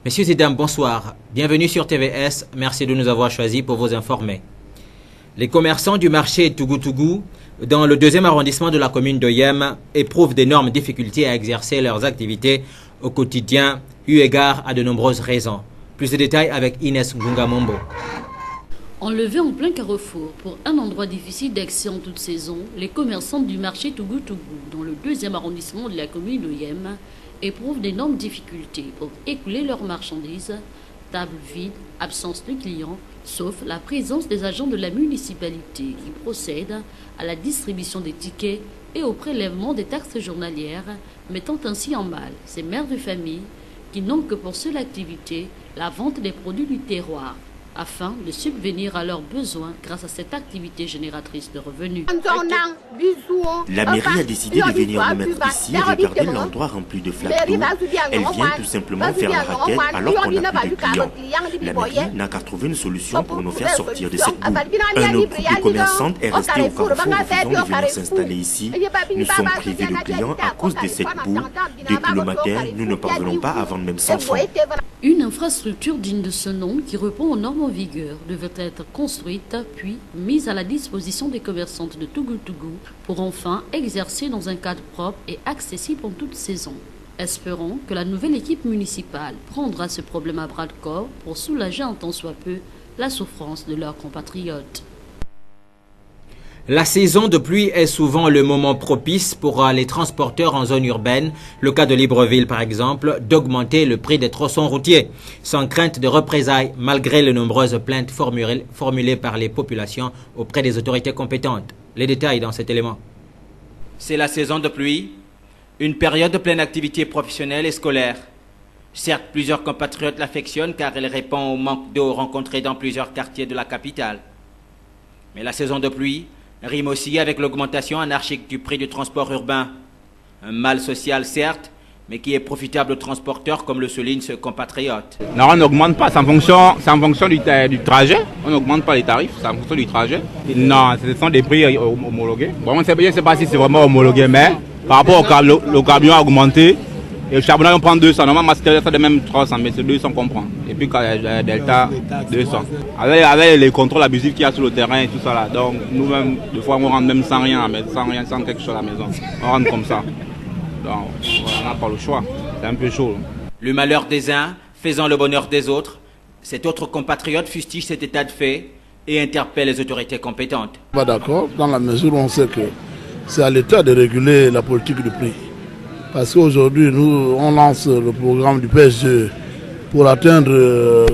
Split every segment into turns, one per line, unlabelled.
Messieurs et dames, bonsoir. Bienvenue sur TVS. Merci de nous avoir choisis pour vous informer. Les commerçants du marché Tougou-Tougou, dans le 2e arrondissement de la commune de Yem, éprouvent d'énormes difficultés à exercer leurs activités au quotidien, eu égard à de nombreuses raisons. Plus de détails avec Inès Ngungamombo.
Enlevés en plein carrefour pour un endroit difficile d'accès en toute saison, les commerçants du marché Tougou-Tougou, dans le 2e arrondissement de la commune de Yem, éprouvent d'énormes difficultés pour écouler leurs marchandises, tables vides, absence de clients, sauf la présence des agents de la municipalité qui procèdent à la distribution des tickets et au prélèvement des taxes journalières, mettant ainsi en mal ces mères de famille qui n'ont que pour seule activité la vente des produits du terroir, afin de subvenir à leurs besoins grâce à cette activité génératrice de revenus.
La mairie a décidé de venir nous mettre ici et regarder l'endroit rempli de flaques d'eau. Elle vient tout simplement faire la raquette alors qu'on n'a plus de clients. La mairie n'a qu'à trouver une solution pour nous faire sortir de cette boue. Un autre groupe de commerçantes est resté au carrefour refusant de venir s'installer ici. Nous sommes privés de clients à cause de cette boue. Depuis le matin, nous ne parvenons pas à vendre même 100 francs.
Une infrastructure digne de ce nom qui répond aux normes en vigueur devait être construite puis mise à la disposition des commerçantes de Tougou-Tougou pour enfin exercer dans un cadre propre et accessible en toute saison. Espérons que la nouvelle équipe municipale prendra ce problème à bras le corps pour soulager un tant soit peu la souffrance de leurs compatriotes.
La saison de pluie est souvent le moment propice pour les transporteurs en zone urbaine, le cas de Libreville par exemple, d'augmenter le prix des tronçons routiers, sans crainte de représailles malgré les nombreuses plaintes formulées par les populations auprès des autorités compétentes. Les détails dans cet élément. C'est la saison de pluie, une période de pleine activité professionnelle et scolaire. Certes, plusieurs compatriotes l'affectionnent car elle répond au manque d'eau rencontré dans plusieurs quartiers de la capitale. Mais la saison de pluie rime aussi avec l'augmentation anarchique du prix du transport urbain. Un mal social certes, mais qui est profitable aux transporteurs comme le souligne ce compatriote.
Non, on n'augmente pas, c'est en fonction du trajet. On n'augmente pas les tarifs, c'est en fonction du trajet. Non, ce sont des prix homologués. Bon, je ne sais pas si c'est vraiment homologué, mais par rapport au camion a augmenté. Et le charbonnage on prend 200, normalement c'est de même 300, mais c'est 200 qu'on prend. Et puis Delta, 200. Avec les contrôles abusifs qu'il y a sur le terrain et tout ça là. Donc nous-mêmes, des fois on rentre même sans rien, sans quelque chose à la maison. On rentre comme ça. Donc on n'a pas le choix, c'est un peu chaud.
Le malheur des uns faisant le bonheur des autres, cet autre compatriote fustige cet état de fait et interpelle les autorités compétentes.
Pas d'accord, dans la mesure où on sait que c'est à l'État de réguler la politique du prix. Parce qu'aujourd'hui, nous, on lance le programme du PSG pour atteindre,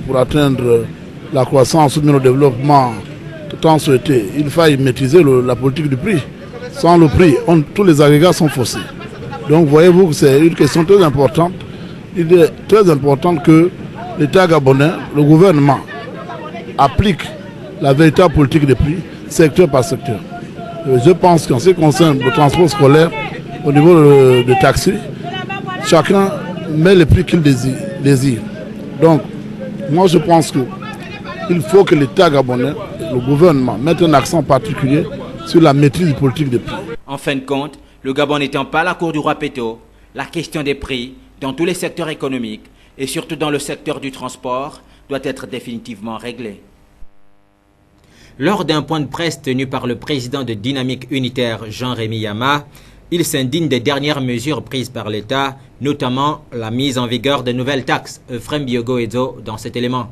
pour atteindre la croissance ou le développement tant souhaité. Il faille maîtriser la politique du prix. Sans le prix, tous les agrégats sont faussés. Donc voyez-vous que c'est une question très importante. Il est très important que l'État gabonais, le gouvernement, applique la véritable politique des prix, secteur par secteur. Je pense qu'en ce qui concerne le transport scolaire, au niveau des taxis, chacun met le prix qu'il désire. Donc, moi je pense qu'il faut que l'État gabonais, le gouvernement, mettent un accent particulier sur la maîtrise politique des prix.
En fin de compte, le Gabon n'étant pas la cour du roi Péto, la question des prix dans tous les secteurs économiques et surtout dans le secteur du transport doit être définitivement réglée. Lors d'un point de presse tenu par le président de Dynamique Unitaire, Jean-Rémy Yama, il s'indigne des dernières mesures prises par l'État, notamment la mise en vigueur de nouvelles taxes. Euphrem Biogo-Edzo dans cet élément.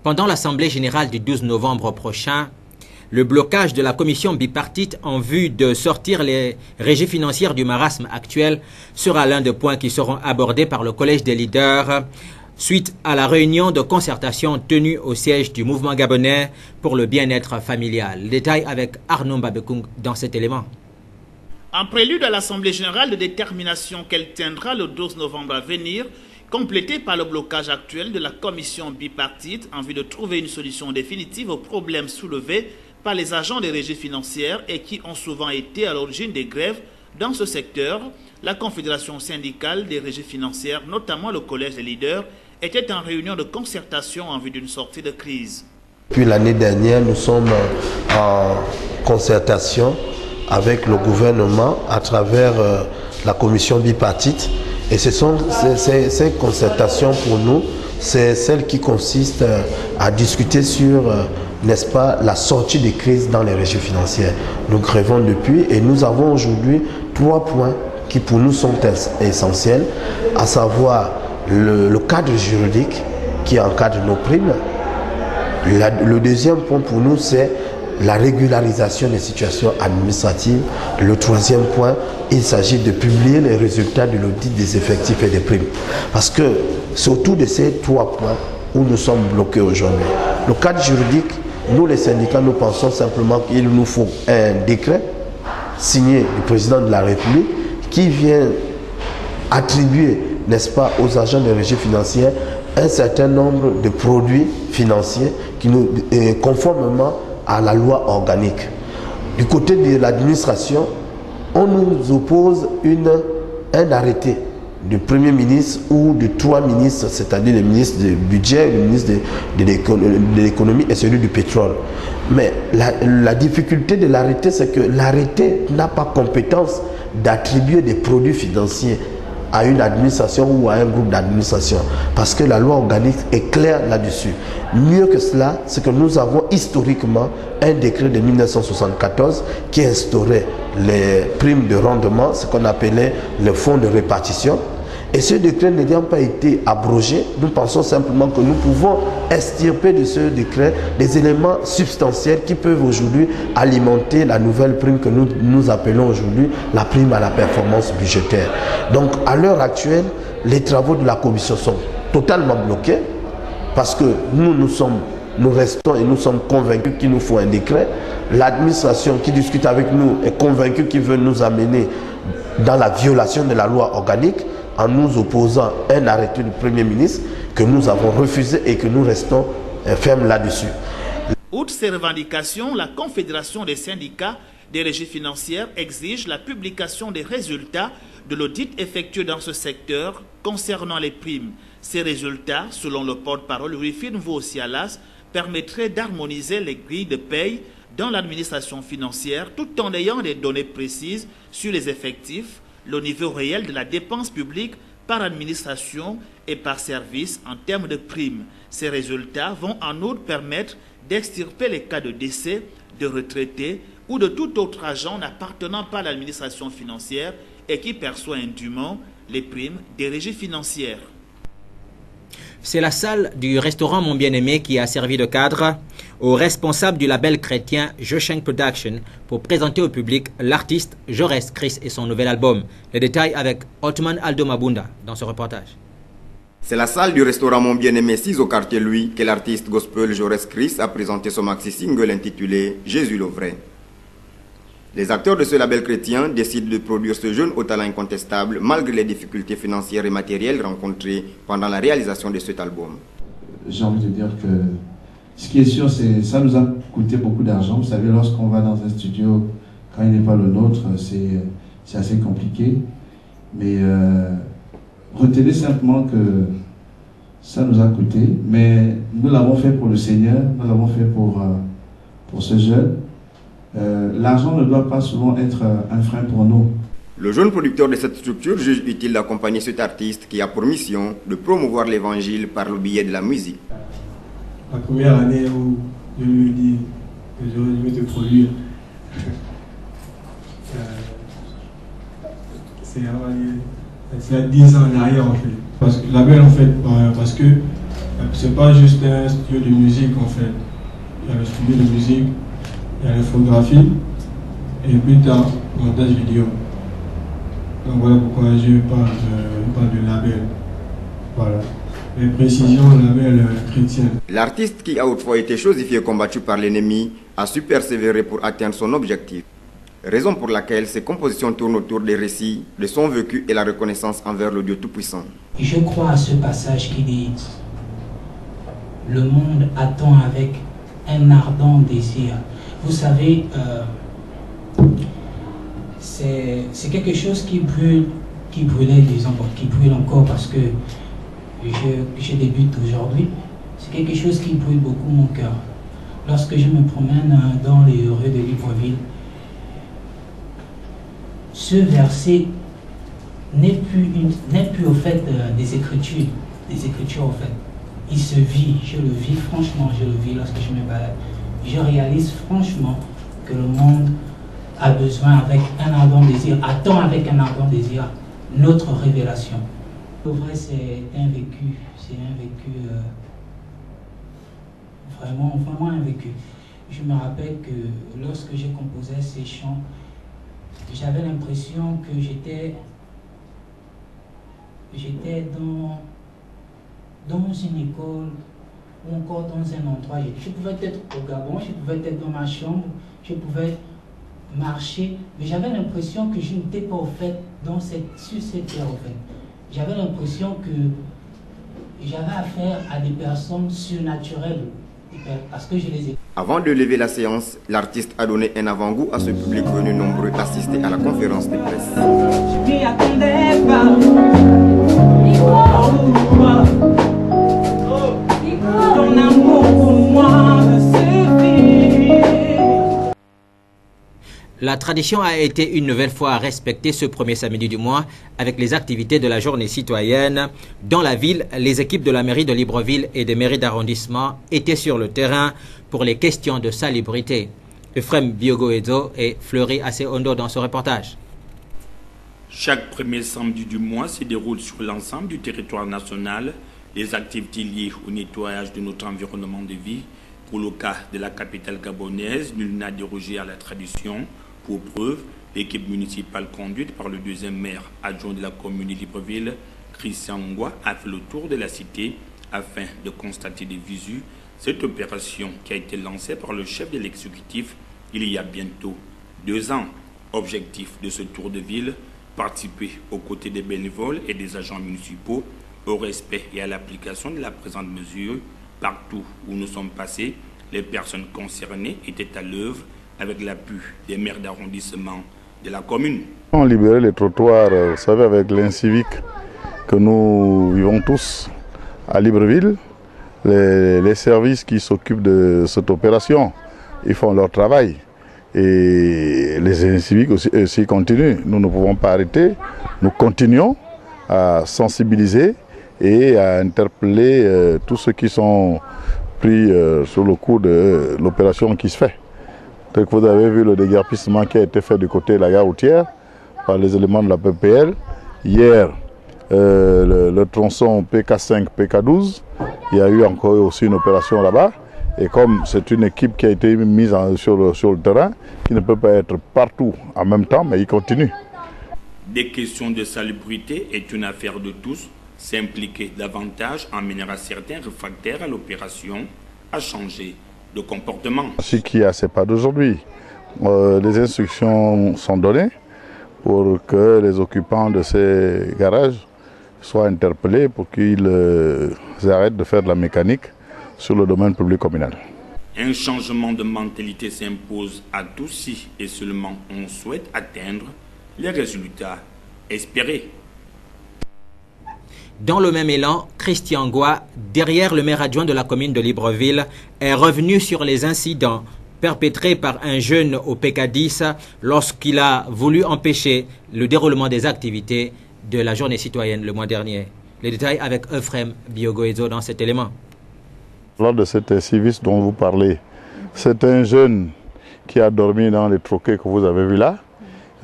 Pendant l'Assemblée générale du 12 novembre prochain, le blocage de la commission bipartite en vue de sortir les régies financières du marasme actuel sera l'un des points qui seront abordés par le Collège des leaders suite à la réunion de concertation tenue au siège du mouvement gabonais pour le bien-être familial. Détail avec Arnaud Mbabekung dans cet élément.
En prélude à l'Assemblée générale de détermination qu'elle tiendra le 12 novembre à venir, complétée par le blocage actuel de la commission bipartite en vue de trouver une solution définitive aux problèmes soulevés par les agents des régies financières et qui ont souvent été à l'origine des grèves dans ce secteur, la Confédération syndicale des régies financières, notamment le Collège des leaders, était en réunion de concertation en vue d'une sortie de crise.
Depuis l'année dernière, nous sommes en concertation avec le gouvernement à travers la commission bipartite. Et ce sont ces concertations pour nous, c'est celles qui consistent à discuter sur, n'est-ce pas, la sortie des crises dans les régies financières. Nous grèvons depuis et nous avons aujourd'hui 3 points qui pour nous sont essentiels, à savoir le cadre juridique qui encadre nos primes. Le deuxième point pour nous, c'est la régularisation des situations administratives. Le troisième point, il s'agit de publier les résultats de l'audit des effectifs et des primes. Parce que c'est autour de ces 3 points où nous sommes bloqués aujourd'hui. Le cadre juridique, nous les syndicats, nous pensons simplement qu'il nous faut un décret signé du président de la République qui vient attribuer, n'est-ce pas, aux agents des régies financières un certain nombre de produits financiers qui nous, conformément à la loi organique. Du côté de l'administration, on nous oppose un arrêté du Premier ministre ou de 3 ministres, c'est-à-dire le ministre du budget, le ministre de l'économie et celui du pétrole. Mais la difficulté de l'arrêté, c'est que l'arrêté n'a pas compétence d'attribuer des produits financiers à une administration ou à un groupe d'administration, parce que la loi organique est claire là-dessus. Mieux que cela, c'est que nous avons historiquement un décret de 1974 qui instaurait les primes de rendement, ce qu'on appelait le fonds de répartition. Et ce décret n'ayant pas été abrogé, nous pensons simplement que nous pouvons extirper de ce décret des éléments substantiels qui peuvent aujourd'hui alimenter la nouvelle prime que nous appelons aujourd'hui la prime à la performance budgétaire. Donc à l'heure actuelle, les travaux de la commission sont totalement bloqués parce que nous restons et nous sommes convaincus qu'il nous faut un décret. L'administration qui discute avec nous est convaincue qu'il veut nous amener dans la violation de la loi organique en nous opposant un arrêté du Premier ministre que nous avons refusé et que nous restons fermes là-dessus.
Outre ces revendications, la Confédération des syndicats des régies financières exige la publication des résultats de l'audit effectué dans ce secteur concernant les primes. Ces résultats, selon le porte-parole Rufine Vosialas, permettraient d'harmoniser les grilles de paye dans l'administration financière tout en ayant des données précises sur les effectifs, le niveau réel de la dépense publique par administration et par service en termes de primes. Ces résultats vont en outre permettre d'extirper les cas de décès, de retraités ou de tout autre agent n'appartenant pas à l'administration financière et qui perçoit indûment les primes des régies financières.
C'est la salle du restaurant Mon Bien-Aimé qui a servi de cadre au responsable du label chrétien Josheng Production pour présenter au public l'artiste Jores Chris et son nouvel album. Les détails avec Otman Aldo Mabunda dans ce reportage.
C'est la salle du restaurant Mon Bien-Aimé 6 au quartier Louis que l'artiste gospel Jores Chris a présenté son maxi-single intitulé Jésus le vrai. Les acteurs de ce label chrétien décident de produire ce jeune au talent incontestable malgré les difficultés financières et matérielles rencontrées pendant la réalisation de cet album.
J'ai envie de dire que ce qui est sûr, c'est ça nous a coûté beaucoup d'argent. Vous savez, lorsqu'on va dans un studio, quand il n'est pas le nôtre, c'est assez compliqué. Mais retenez simplement que ça nous a coûté. Mais nous l'avons fait pour le Seigneur, nous l'avons fait pour ce jeune. L'argent ne doit pas souvent être un frein pour nous.
Le jeune producteur de cette structure juge utile d'accompagner cet artiste qui a pour mission de promouvoir l'évangile par le biais de la musique.
La première année où je lui ai dit que je vais te produire, c'est il y a 10 ans en arrière en fait. Parce que la belle en fait, parce que C'est pas juste un studio de musique en fait. Il y a le studio de musique, il y a l'infographie et plus tard, montage vidéo. Donc voilà pourquoi je parle de label. Voilà. Les précisions, label chrétien.
L'artiste qui a autrefois été chosifié et combattu par l'ennemi a su persévérer pour atteindre son objectif. Raison pour laquelle ses compositions tournent autour des récits, de son vécu et la reconnaissance envers le Dieu Tout-Puissant.
Je crois à ce passage qui dit « Le monde attend avec un ardent désir ». Vous savez, c'est quelque chose qui brûlait, disons, qui brûle encore parce que je débute aujourd'hui. C'est quelque chose qui brûle beaucoup mon cœur. Lorsque je me promène dans les rues de Libreville, ce verset n'est plus au fait des écritures au fait. Il se vit, je le vis franchement, je le vis lorsque je me balade. Je réalise franchement que le monde a besoin avec un ardent désir, attend avec un ardent désir notre révélation. Au vrai, c'est un vécu vraiment un vécu. Je me rappelle que lorsque je composais ces chants, j'avais l'impression que j'étais dans une école ou encore dans un endroit. Je pouvais être au Gabon, je pouvais être dans ma chambre, je pouvais marcher, mais j'avais l'impression que je n'étais pas au fait sur cette terre au fait. J'avais l'impression que j'avais affaire à des personnes surnaturelles parce que je les ai.
Avant de lever la séance, l'artiste a donné un avant-goût à ce public venu nombreux assister à la conférence de presse.
Je m'y attendais pas. Ton amour pour moi suffit.
La tradition a été une nouvelle fois respectée ce premier samedi du mois avec les activités de la journée citoyenne. Dans la ville, les équipes de la mairie de Libreville et des mairies d'arrondissement étaient sur le terrain pour les questions de salubrité. Euphrem Biogoezo et Fleury Assez-Ondo dans ce reportage.
Chaque premier samedi du mois se déroule sur l'ensemble du territoire national les activités liées au nettoyage de notre environnement de vie. Pour le cas de la capitale gabonaise, nul n'a dérogé à la tradition. Pour preuve, l'équipe municipale conduite par le deuxième maire adjoint de la commune de Libreville, Christian Ngwa, a fait le tour de la cité afin de constater des visus. Cette opération qui a été lancée par le chef de l'exécutif il y a bientôt 2 ans. Objectif de ce tour de ville, participer aux côtés des bénévoles et des agents municipaux au respect et à l'application de la présente mesure. Partout où nous sommes passés, les personnes concernées étaient à l'œuvre avec l'appui des maires d'arrondissement de la commune.
On libérait les trottoirs, vous savez, avec l'incivique que nous vivons tous à Libreville. Les services qui s'occupent de cette opération, ils font leur travail. Et les inciviques aussi continuent. Nous ne pouvons pas arrêter. Nous continuons à sensibiliser et à interpeller tous ceux qui sont pris sur le coup de l'opération qui se fait. Donc vous avez vu le déguerpissement qui a été fait du côté de la gare routière par les éléments de la PPL. Hier, le tronçon PK5, PK12, il y a eu encore aussi une opération là-bas. Et comme c'est une équipe qui a été mise sur le terrain, qui ne peut pas être partout en même temps, mais il continue.
Des questions de salubrité est une affaire de tous. S'impliquer davantage emmènera certains réfractaires à l'opération à changer de comportement.
Ce qui a, c'est pas d'aujourd'hui. Les instructions sont données pour que les occupants de ces garages soient interpellés pour qu'ils arrêtent de faire de la mécanique sur le domaine public communal.
Un changement de mentalité s'impose à tous si et seulement on souhaite atteindre les résultats espérés.
Dans le même élan, Christian Ngwa, derrière le maire adjoint de la commune de Libreville, est revenu sur les incidents perpétrés par un jeune au PK10 lorsqu'il a voulu empêcher le déroulement des activités de la journée citoyenne le mois dernier. Les détails avec Euphrem Biogoezo dans cet élément.
Lors de cet service dont vous parlez, c'est un jeune qui a dormi dans les troquets que vous avez vus là.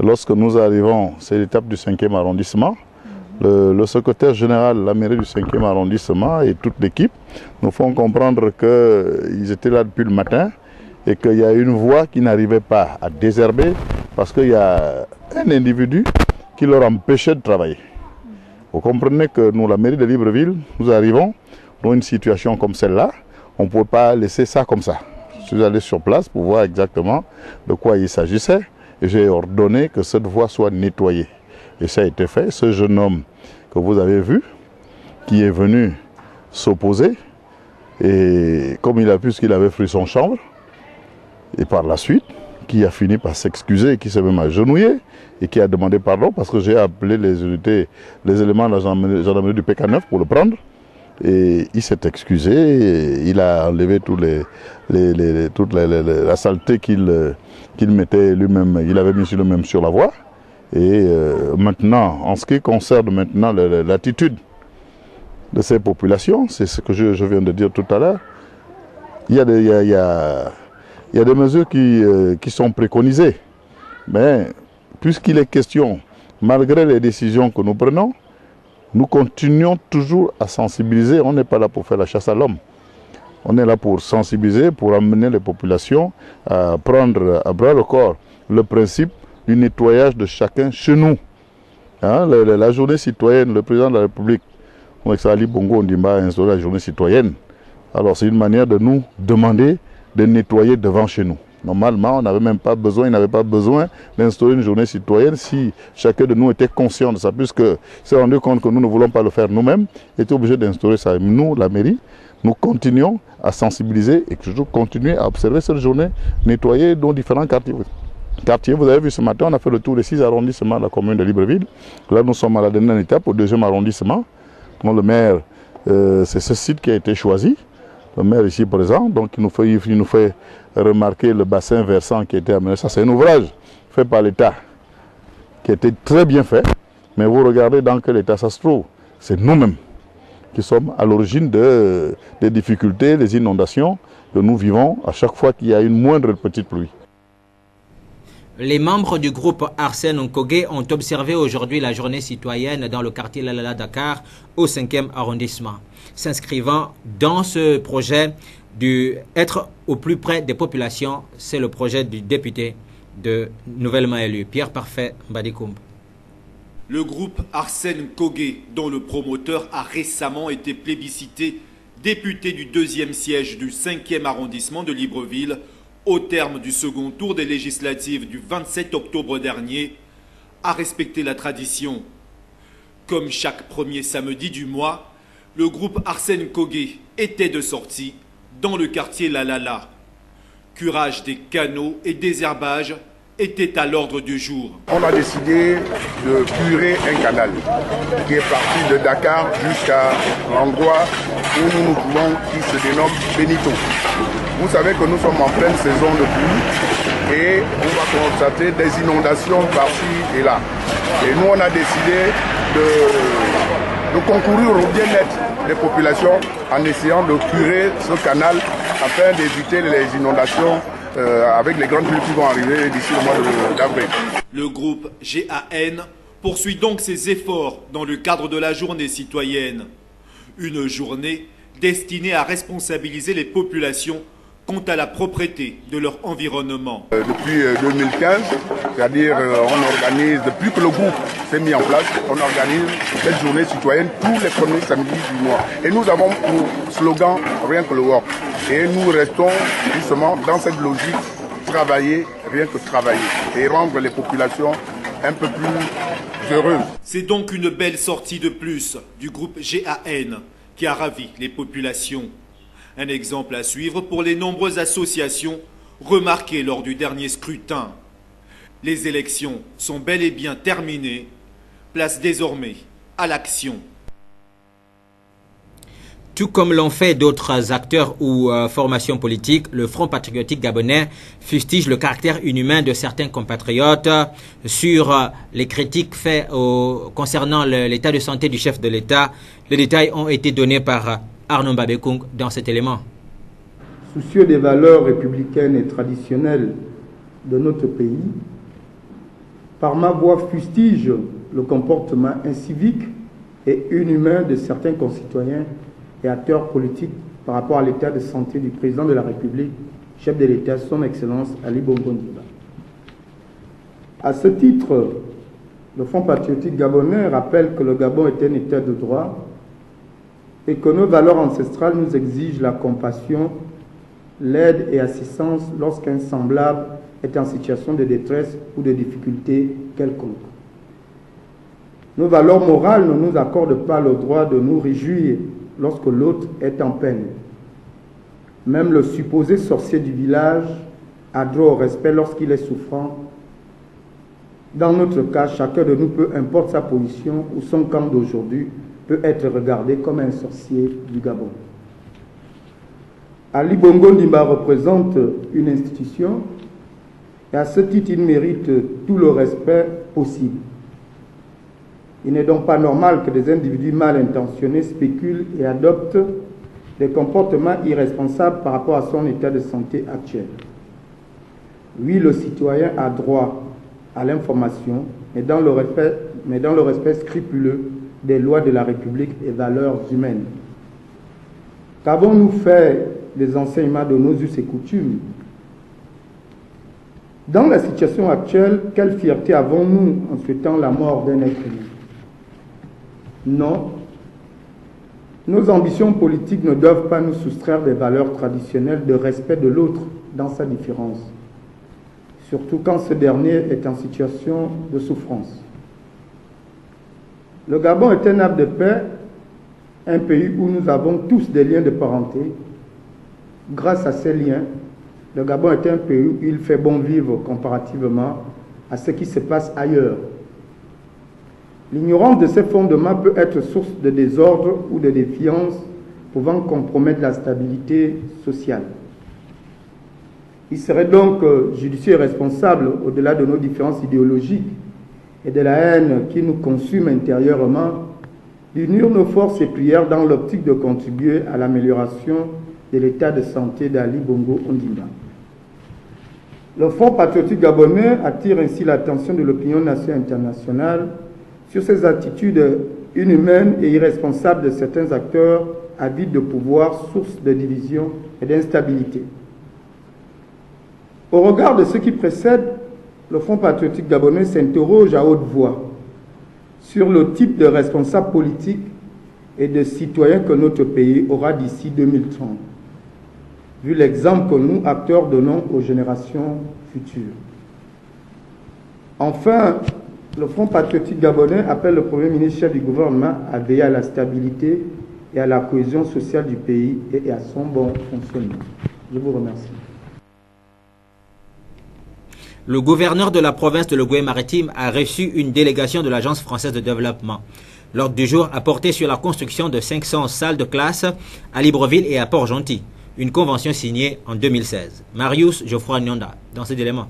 Lorsque nous arrivons, c'est l'étape du 5e arrondissement. le secrétaire général de la mairie du 5e arrondissement et toute l'équipe nous font comprendre qu'ils étaient là depuis le matin et qu'il y a une voie qui n'arrivait pas à désherber parce qu'il y a un individu qui leur empêchait de travailler. Vous comprenez que nous, la mairie de Libreville, nous arrivons dans une situation comme celle-là, on ne peut pas laisser ça comme ça. Je suis allé sur place pour voir exactement de quoi il s'agissait et j'ai ordonné que cette voie soit nettoyée. Et ça a été fait. Ce jeune homme que vous avez vu, qui est venu s'opposer, et comme il a pu ce qu'il avait pris son chambre, et par la suite, qui a fini par s'excuser, qui s'est même agenouillé, et qui a demandé pardon parce que j'ai appelé les unités, les éléments de la gendarmerie du PK9 pour le prendre. Et il s'est excusé, et il a enlevé toute la saleté qu'il mettait lui-même, il avait mis lui-même sur la voie. Et maintenant, en ce qui concerne maintenant l'attitude de ces populations, c'est ce que je viens de dire tout à l'heure, il y a des mesures qui sont préconisées. Mais puisqu'il est question, malgré les décisions que nous prenons, nous continuons toujours à sensibiliser. On n'est pas là pour faire la chasse à l'homme. On est là pour sensibiliser, pour amener les populations à prendre à bras le corps le principe du nettoyage de chacun chez nous. Hein, la journée citoyenne, le président de la République, Ali Bongo Ondimba, a instauré la journée citoyenne. Alors c'est une manière de nous demander de nettoyer devant chez nous. Normalement, on n'avait même pas besoin, il n'avait pas besoin d'instaurer une journée citoyenne si chacun de nous était conscient de ça, puisque s'est rendu compte que nous ne voulons pas le faire nous-mêmes, était obligé d'instaurer ça. Nous, la mairie, nous continuons à sensibiliser et toujours continuer à observer cette journée nettoyée dans différents quartiers. Vous avez vu ce matin, on a fait le tour des 6 arrondissements de la commune de Libreville. Là, nous sommes à la dernière étape, au 2e arrondissement. Dont le maire, c'est ce site qui a été choisi. Le maire ici présent, donc il nous fait remarquer le bassin versant qui a été amené. Ça, c'est un ouvrage fait par l'État qui a été très bien fait. Mais vous regardez dans quel état ça se trouve. C'est nous-mêmes qui sommes à l'origine des difficultés, des inondations que nous vivons à chaque fois qu'il y a une moindre petite pluie.
Les membres du groupe Arsène Nkogé ont observé aujourd'hui la journée citoyenne dans le quartier Lalala Dakar au 5e arrondissement. S'inscrivant dans ce projet d'être au plus près des populations, c'est le projet du député nouvellement élu, Pierre Parfait Mbadikoum.
Le groupe Arsène Nkogé, dont le promoteur a récemment été plébiscité député du 2e siège du 5e arrondissement de Libreville, au terme du second tour des législatives du 27 octobre dernier, a respecté la tradition. Comme chaque premier samedi du mois, le groupe Arsène Nkogé était de sortie dans le quartier Lalala. Curage des canaux et désherbage était à l'ordre du jour.
On a décidé de curer un canal qui est parti de Dakar jusqu'à l'endroit où nous nous trouvons, qui se dénomme Benito. Vous savez que nous sommes en pleine saison de pluie et on va constater des inondations par-ci et là. Et nous, on a décidé de concourir au bien-être des populations en essayant de curer ce canal afin d'éviter les inondations avec les grandes pluies qui vont arriver d'ici le mois d'avril.
Le groupe GAN poursuit donc ses efforts dans le cadre de la journée citoyenne. Une journée destinée à responsabiliser les populations quant à la propreté de leur environnement.
Depuis 2015, c'est-à-dire on organise, depuis que le groupe s'est mis en place, on organise cette journée citoyenne tous les premiers samedis du mois. Et nous avons pour slogan rien que le work. Et nous restons justement dans cette logique, travailler, rien que travailler, et rendre les populations un peu plus heureuses.
C'est donc une belle sortie de plus du groupe GAN qui a ravi les populations. Un exemple à suivre pour les nombreuses associations remarquées lors du dernier scrutin. Les élections sont bel et bien terminées. Place désormais à l'action.
Tout comme l'ont fait d'autres acteurs ou formations politiques, le Front patriotique gabonais fustige le caractère inhumain de certains compatriotes sur les critiques faites concernant l'état de santé du chef de l'État. Les détails ont été donnés par Arnaud Mbabekung dans cet élément.
Soucieux des valeurs républicaines et traditionnelles de notre pays, par ma voix fustige le comportement incivique et inhumain de certains concitoyens et acteurs politiques par rapport à l'état de santé du président de la République, chef de l'État, son Excellence Ali Bongo Ondimba. À ce titre, le Front patriotique gabonais rappelle que le Gabon est un État de droit et que nos valeurs ancestrales nous exigent la compassion, l'aide et assistance lorsqu'un semblable est en situation de détresse ou de difficulté quelconque. Nos valeurs morales ne nous accordent pas le droit de nous réjouir lorsque l'autre est en peine. Même le supposé sorcier du village a droit au respect lorsqu'il est souffrant. Dans notre cas, chacun de nous, peu importe sa position ou son camp d'aujourd'hui, peut être regardé comme un sorcier du Gabon. Ali Bongo Ondimba représente une institution et à ce titre, il mérite tout le respect possible. Il n'est donc pas normal que des individus mal intentionnés spéculent et adoptent des comportements irresponsables par rapport à son état de santé actuel. Oui, le citoyen a droit à l'information, mais dans le respect scrupuleux des lois de la République et valeurs humaines. Qu'avons-nous fait des enseignements de nos us et coutumes? Dans la situation actuelle, quelle fierté avons-nous en souhaitant la mort d'un être humain? Non. Nos ambitions politiques ne doivent pas nous soustraire des valeurs traditionnelles de respect de l'autre dans sa différence, surtout quand ce dernier est en situation de souffrance. Le Gabon est un havre de paix, un pays où nous avons tous des liens de parenté. Grâce à ces liens, le Gabon est un pays où il fait bon vivre comparativement à ce qui se passe ailleurs. L'ignorance de ces fondements peut être source de désordre ou de défiance pouvant compromettre la stabilité sociale. Il serait donc judicieux et responsable, au-delà de nos différences idéologiques et de la haine qui nous consume intérieurement, d'unir nos forces et prières dans l'optique de contribuer à l'amélioration de l'état de santé d'Ali Bongo Ondimba. Le Front patriotique gabonais attire ainsi l'attention de l'opinion nationale et internationale sur ces attitudes inhumaines et irresponsables de certains acteurs avides de pouvoir, source de division et d'instabilité. Au regard de ce qui précède, le Front patriotique gabonais s'interroge à haute voix sur le type de responsables politiques et de citoyens que notre pays aura d'ici 2030, vu l'exemple que nous, acteurs, donnons aux générations futures. Enfin, le Front patriotique gabonais appelle le Premier ministre chef du gouvernement à veiller à la stabilité et à la cohésion sociale du pays et à son bon fonctionnement. Je vous remercie.
Le gouverneur de la province de l'Ogooué-Maritime a reçu une délégation de l'Agence française de développement. L'ordre du jour a porté sur la construction de 500 salles de classe à Libreville et à Port-Gentil, une convention signée en 2016. Marius Geoffroy Nyonda, dans cet élément.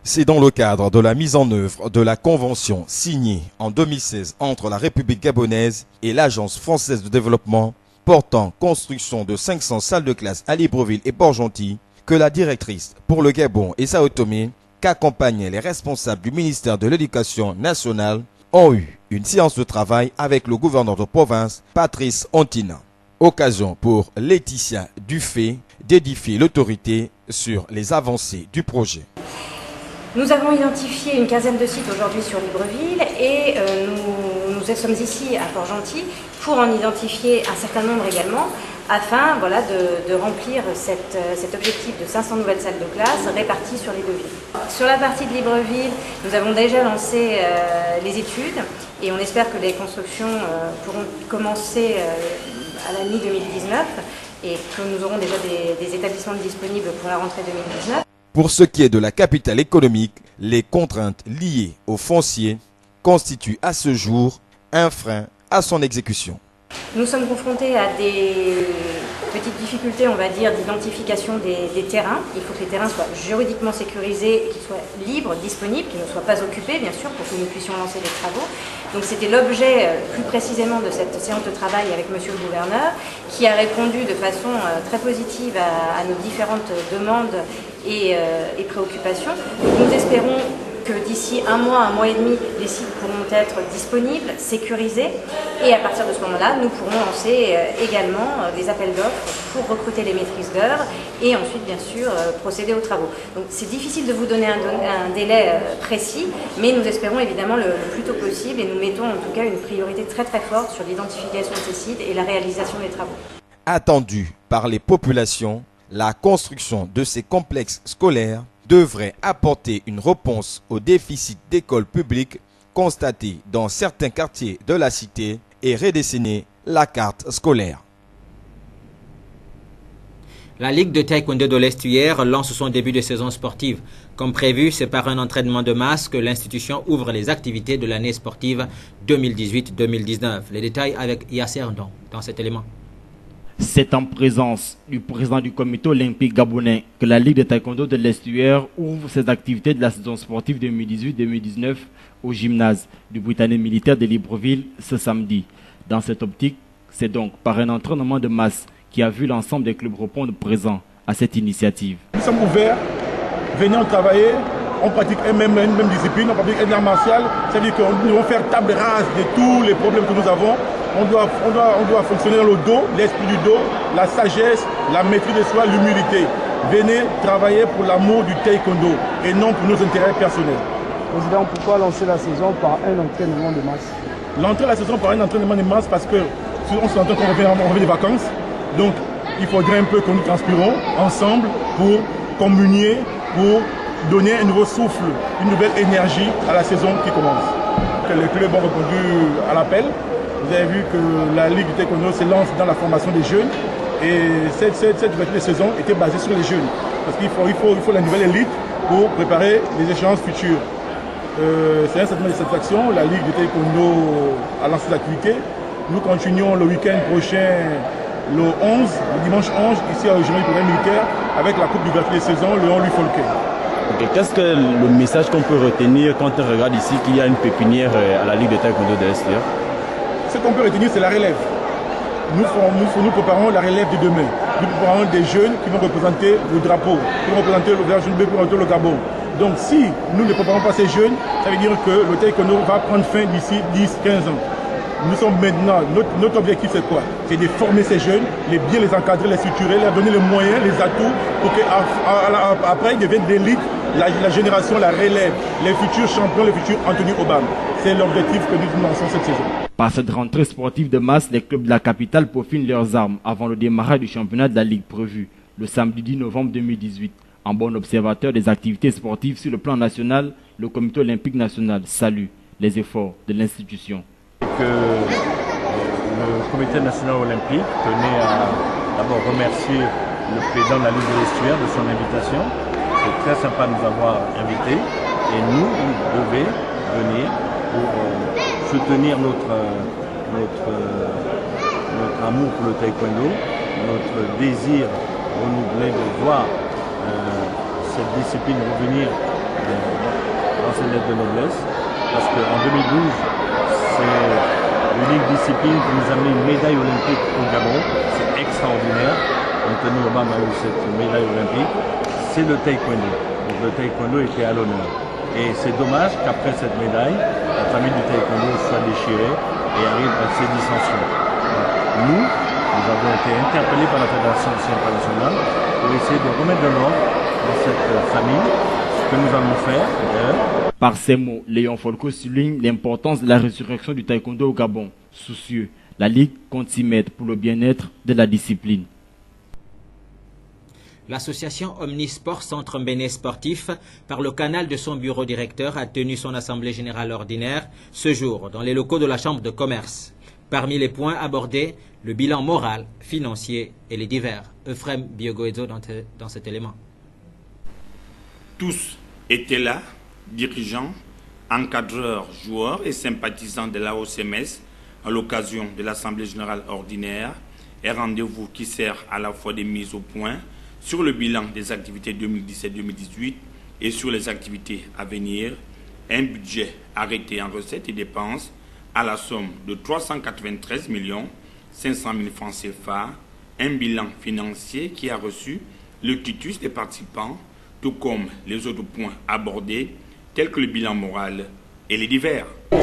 C'est dans le cadre de la mise en œuvre de la convention signée en 2016 entre la République gabonaise et l'Agence française de développement portant construction de 500 salles de classe à Libreville et Port-Gentil que la directrice pour le Gabon et Sao Tomé, qu'accompagnaient les responsables du ministère de l'Éducation nationale, ont eu une séance de travail avec le gouverneur de province, Patrice Ontina. Occasion pour Laetitia Dufay d'édifier l'autorité sur les avancées du projet.
Nous avons identifié une quinzaine de sites aujourd'hui sur Libreville et nous sommes ici à Port-Gentil pour en identifier un certain nombre également afin de remplir cet objectif de 500 nouvelles salles de classe réparties sur les deux villes. Sur la partie de Libreville, nous avons déjà lancé les études et on espère que les constructions pourront commencer à la mi-2019 et que nous aurons déjà des établissements disponibles pour la rentrée 2019.
Pour ce qui est de la capitale économique, les contraintes liées au foncier constituent à ce jour un frein à son exécution.
Nous sommes confrontés à des petites difficultés, on va dire, d'identification des terrains. Il faut que les terrains soient juridiquement sécurisés, qu'ils soient libres, disponibles, qu'ils ne soient pas occupés, bien sûr, pour que nous puissions lancer des travaux. Donc c'était l'objet plus précisément de cette séance de travail avec Monsieur le Gouverneur, qui a répondu de façon très positive à nos différentes demandes et préoccupations. Donc nous espérons que d'ici un mois et demi, les sites pourront être disponibles, sécurisés, et à partir de ce moment-là, nous pourrons lancer également des appels d'offres pour recruter les maîtrises d'œuvre et ensuite, bien sûr, procéder aux travaux. Donc c'est difficile de vous donner un délai précis, mais nous espérons évidemment le plus tôt possible et nous mettons en tout cas une priorité très très forte sur l'identification de ces sites et la réalisation des travaux.
Attendu par les populations, la construction de ces complexes scolaires devrait apporter une réponse au déficit d'écoles publiques constaté dans certains quartiers de la cité et redessiner la carte scolaire.
La Ligue de taekwondo de l'Estuaire lance son début de saison sportive. Comme prévu, c'est par un entraînement de masse que l'institution ouvre les activités de l'année sportive 2018-2019. Les détails avec Yasser Ndon dans cet élément.
C'est en présence du président du comité olympique gabonais que la Ligue de taekwondo de l'Estuaire ouvre ses activités de la saison sportive 2018-2019 au gymnase du Britannique militaire de Libreville ce samedi. Dans cette optique, c'est donc par un entraînement de masse qui a vu l'ensemble des clubs répondre présents à cette initiative.
Nous sommes ouverts, venons travailler, on pratique une même discipline, on pratique un art martial, c'est-à-dire que nous devons faire table rase de tous les problèmes que nous avons. On doit fonctionner dans le dos, l'esprit du dos, la sagesse, la maîtrise de soi, l'humilité. Venez travailler pour l'amour du taekwondo et non pour nos intérêts personnels.
Président, pourquoi lancer la saison par un entraînement de masse?
Lancer la saison par un entraînement de masse parce que on s'entend qu'on revient des vacances. Donc il faudrait un peu que nous transpirons ensemble pour communier, pour donner un nouveau souffle, une nouvelle énergie à la saison qui commence. Que les clubs ont répondu à l'appel. Vous avez vu que la Ligue du taekwondo se lance dans la formation des jeunes et cette ouverture de saison était basée sur les jeunes. Parce qu'il faut la nouvelle élite pour préparer les échéances futures. C'est un sentiment de satisfaction. La Ligue du taekwondo a lancé l'activité. Nous continuons le week-end prochain, le 11, le dimanche 11, ici au Gymnase militaire, avec la coupe d'ouverture de saison, le Louis Folquet.
Okay. Qu'est-ce que le message qu'on peut retenir quand on regarde ici qu'il y a une pépinière à la Ligue de taekwondo de l'Estuaire?
Ce qu'on peut retenir, c'est la relève. Nous préparons la relève de demain. Nous préparons des jeunes qui vont représenter le drapeau, qui vont représenter le village, qui vont représenter le Gabon. Donc si nous ne préparons pas ces jeunes, ça veut dire que le taekwondo va prendre fin d'ici 10-15 ans. Nous sommes maintenant, notre objectif c'est quoi? C'est de former ces jeunes, bien les encadrer, les structurer, leur donner les moyens, les atouts pour qu'après ils deviennent d'élite, la génération, la relève, les futurs champions, les futurs Anthony Obama. C'est l'objectif que nous lançons cette saison.
Par cette rentrée sportive de masse, les clubs de la capitale peaufinent leurs armes avant le démarrage du championnat de la Ligue prévu le samedi 10 novembre 2018. En bon observateur des activités sportives sur le plan national, le comité olympique national salue les efforts de l'institution.
Que le comité national olympique tenait à d'abord remercier le président de la Ligue de l'Estuaire de son invitation. C'est très sympa de nous avoir invités et nous devons venir pour soutenir notre amour pour le taekwondo, notre désir renouvelé de voir cette discipline revenir dans ses lettres de noblesse. Parce qu'en 2012, c'est l'unique discipline qui nous a amené une médaille olympique au Gabon. C'est extraordinaire. Anthony Obama a eu cette médaille olympique. C'est le taekwondo. Donc le taekwondo était à l'honneur. Et c'est dommage qu'après cette médaille, la famille du taekwondo soit déchirée et arrive à ces dissensions. Nous avons été interpellés par la Fédération internationale pour essayer de remettre de l'ordre dans cette famille, ce que nous allons faire d'ailleurs.
Par ces mots, Léon Folco souligne l'importance de la résurrection du taekwondo au Gabon. Soucieux, la Ligue compte s'y mettre pour le bien-être de la discipline.
L'association Omnisport Centre Mbéné Sportif, par le canal de son bureau directeur, a tenu son assemblée générale ordinaire ce jour dans les locaux de la Chambre de commerce. Parmi les points abordés, le bilan moral, financier et les divers. Euphrem Biogoezo dans cet élément.
Tous étaient là, dirigeants, encadreurs, joueurs et sympathisants de la OCMS à l'occasion de l'Assemblée générale ordinaire, un rendez-vous qui sert à la fois des mises au point sur le bilan des activités 2017-2018 et sur les activités à venir, un budget arrêté en recettes et dépenses à la somme de 393 500 000 francs CFA, un bilan financier qui a reçu le quitus des participants, tout comme les autres points abordés, tels que le bilan moral et les divers.
Vous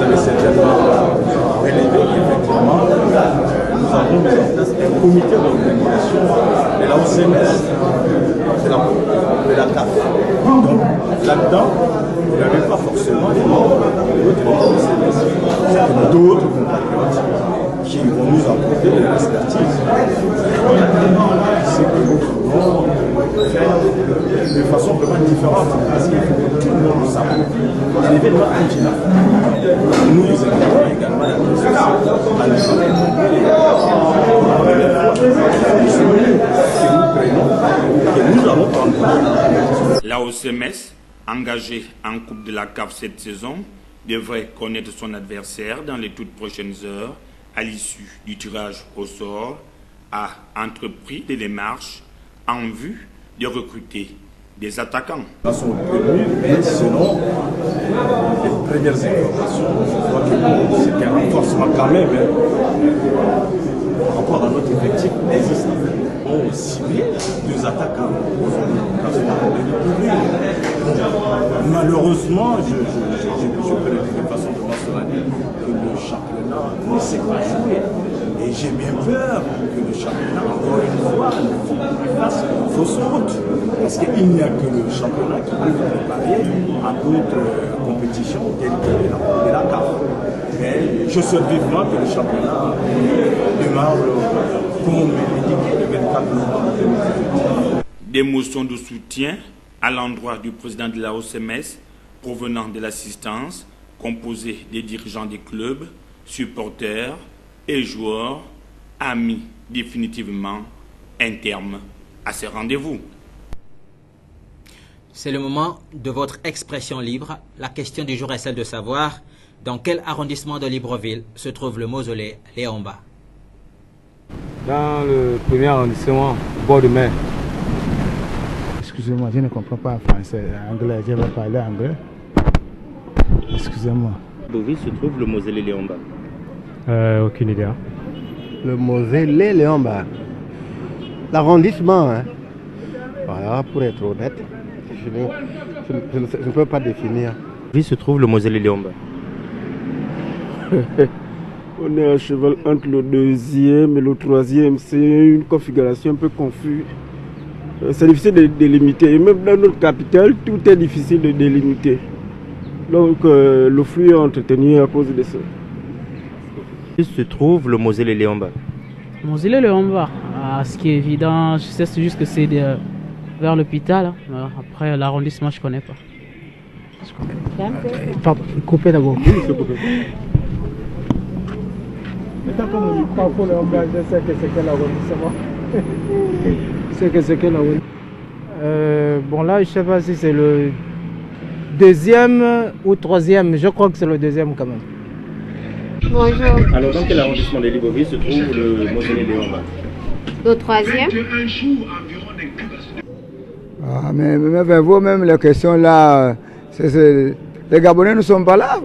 avez certainement relevé qu'effectivement, nous avons mis en place un comité d'organisation de la OCMS, de la CAF. Donc là-dedans, vous n'avez pas forcément des membres d'autres compatriotes qui vont nous apporter de l'expertise. C'est que nous pouvons faire de façon vraiment différente, parce qu'il faut que tout le monde s'approprie l'événement continent. Nous les invitons également à
La OCMS, engagée en Coupe de la CAF cette saison, devrait connaître son adversaire dans les toutes prochaines heures. À l'issue du tirage au sort, a entrepris des démarches en vue de recruter des attaquants.
Sont prévenus, mais selon les premières informations, je crois que c'est un renforcement quand même par rapport à notre effectif existant. On ciblé 2 attaquants. Malheureusement, je peux le dire de façon vraiment solennelle, que le championnat ne sait pas jouer. Et j'ai bien peur que le championnat, encore une fois, fasse fausse route. Parce qu'il n'y a que le championnat qui peut nous préparer à d'autres compétitions telles que la CAF. Mais je souhaite vivement que le championnat démarre comme indiqué le 24 novembre 2020.
Des motions de soutien à l'endroit du président de la OCMS provenant de l'assistance, composée des dirigeants des clubs, supporters et joueurs, a mis définitivement un terme à ces rendez-vous.
C'est le moment de votre expression libre. La question du jour est celle de savoir dans quel arrondissement de Libreville se trouve le mausolée Léon Mba.
Dans le premier arrondissement, bord de mer.
Excusez-moi, je ne comprends pas français, anglais, je vais parler anglais. Excusez-moi.
Libreville se trouve le mausolée Léon Mba.
Aucune idée.
Le mausolée Léon Mba. L'arrondissement, hein. Voilà, pour être honnête, je ne peux pas définir.
Libreville se trouve le mausolée Léon Mba.
On est à cheval entre le 2e et le 3e. C'est une configuration un peu confuse. C'est difficile de délimiter. Et même dans notre capitale, tout est difficile de délimiter. Donc le flux est entretenu à cause de ça.
Où se trouve le mausolée Léon Mba?
Le mausolée Léon Mba, ce qui est évident, je sais juste que c'est vers l'hôpital. Après l'arrondissement, je ne connais pas.
Coupez d'abord.
Maintenant, comme on parle pour Léon Mba, je sais que c'est quel arrondissement. C'est quel arrondissement.
Bon là, je ne sais pas si c'est le 2e ou 3e. Je crois que c'est le 2e quand même.
Bonjour. Alors, dans quel arrondissement de Libreville se trouve le mausolée Léon Mba?
Le 3e.
Ah, mais vous-même, la question là, les Gabonais ne sont pas là.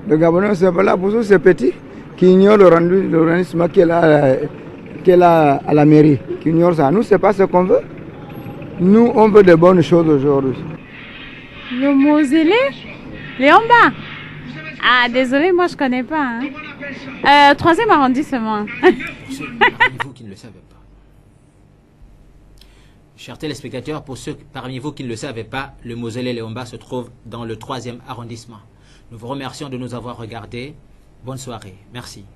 Les Gabonais ne sont pas là pour tous ces petits qui ignorent l'organisme qui est là à la mairie, qui ignorent ça. Nous, ce n'est pas ce qu'on veut. Nous, on veut de bonnes choses aujourd'hui.
Le mausolée Léon Mba. Ah, désolé, moi je connais pas. 3e arrondissement.
Parmi vous qui ne le savez pas. Chers téléspectateurs, pour ceux parmi vous qui ne le savaient pas, le mausolée Léon Mba se trouve dans le 3e arrondissement. Nous vous remercions de nous avoir regardés. Bonne soirée. Merci.